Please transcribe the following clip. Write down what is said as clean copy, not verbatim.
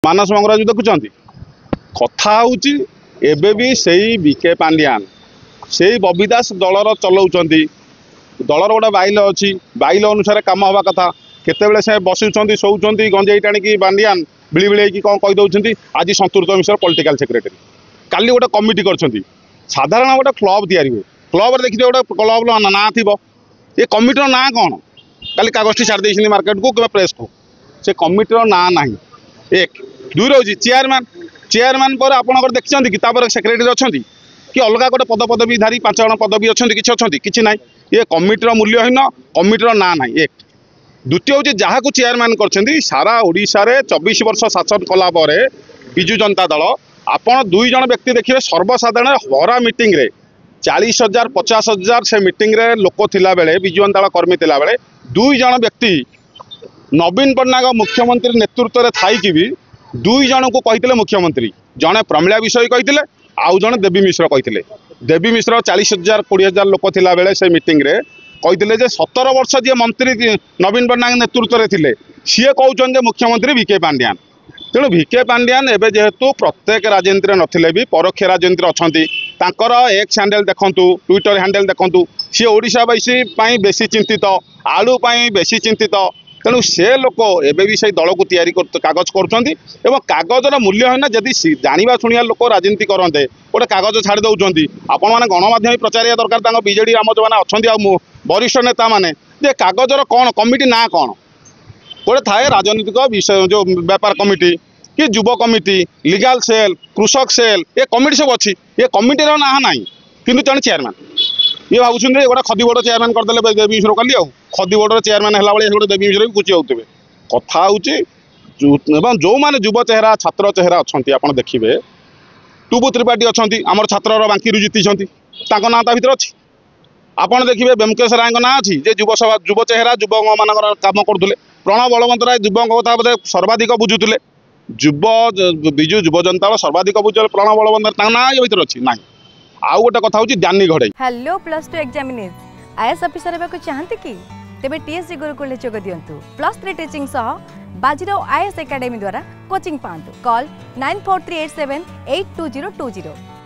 ମାନସ मंगराज देखुं कथा हूँ से बीके पांडियान से बबी दास दलर चलाऊँ दलर गोटे बाइल अच्छी बाइल अनुसार कम हवा कथा केतबेले से बसुंच शोच गंजेई टाणी पांडियान बिली बिली कौन कहीदे आज संतुष्ट मिश्र पॉलिटिकल सेक्रेटरी काली गोटे कमिटी कर साधारण गोटे क्लब या क्लब देखिए गोटे क्लब ना थी ये कमिटर ना कौन काली कागज छाड़ी मार्केट को कि प्रेस को से कमिटर ना ना एक दुई रोज चेयरमैन चेयरमैन पर आप देखते कि सेक्रेटरी अच्छा कि अलग गोटे पदपदवी धारी 5 जन पदवी अच्छा कि ना ये कमिटर मूल्यहीन कमिटर ना ना एक द्वितीय हूँ जहाँ को चेयरमैन कर सारा ओडिशा रे 24 वर्ष शासन कला विजु जनता दल आपण 2 जन व्यक्ति देखिए सर्वसाधारण हरा मीटिंग रे 40,000 50,000 से मीटिंग रे लोक थिला बेले विजु जनता दल कर्मी थिला बेले 2 जन व्यक्ति नवीन पट्टनायक मुख्यमंत्री नेतृत्व में थी भी 2 जन को कही मुख्यमंत्री जड़े प्रमिला विषय कही आउ जड़े देवी मिश्र कही देवी मिश्र 40,000 20,000 लोक थिला बेले से मीटिंग रे कही 17 वर्ष जी मंत्री नवीन पट्टनायक नेतृत्व में थे सी कहते मुख्यमंत्री बीके पांडियान तेणु बीके पांडियान एवं जेहेतु प्रत्येक राजनीति नथिले भी परोक्ष राजनीति अच्छा एक्स हैंडल देखूँ ट्विटर हैंडल देखूँ सी ओडिशावासी बेसी चिंतित आलू बेसी चिंतित तेणु से लोक एवं भी से दल को तैयारी कागज करजर मूल्य है ना जदि जाना शुणा लोक राजनीति करते गोटे कागज छाड़ी दौरान आपण मैंने गणमाध्यम प्रचार दरकार बीजेडी आम जो मैंने अच्छा वरिष्ठ नेता मैंने जे कागजर कौन कमिटी ना कौन गोटे थाए राजनीतिक विषय जो व्यापार कमिटी कि युव कमिटी लीगल सेल कृषक सेल ये कमिटी सब अच्छी ये कमिटीर ना ना कि जन चेयरमैन ये भावुँ गोटे खदी बोर्ड चेयरमैन करदे देवी मिश्र कली खदी बोर्ड चेयरमैन है गोटे देवी मिश्र भी खुशी होते कथा हूँ जो मैंने युव चेहरा छात्र चेहरा अच्छा आप देखिए टुबु त्रिपाठी अच्छा आम छात्र बांकी जीति ना भर अच्छी आपड़ देखिए बेमुकेश राय ना अच्छी युव सभा युव चेहरा युवक मान कम करुले प्रणव बलवंत राय युवक कथा बोधे सर्वाधिक बुझुले विजु युव जनता सर्वाधिक बुझे प्रणव बलवंत ना ये भर अच्छी ना आउ गोटे कथा हूँ ज्ञानी घड़े हेलो +2 एग्जामिनीज आईएएस ऑफिसर हेबाकु चाहते कि तेबे टीएससी गुरुकुल जोग दियंतु +3 टीचिंग सह बाजीराव आईएएस एकेडमी द्वारा कोचिंग पांतु कॉल 9438782020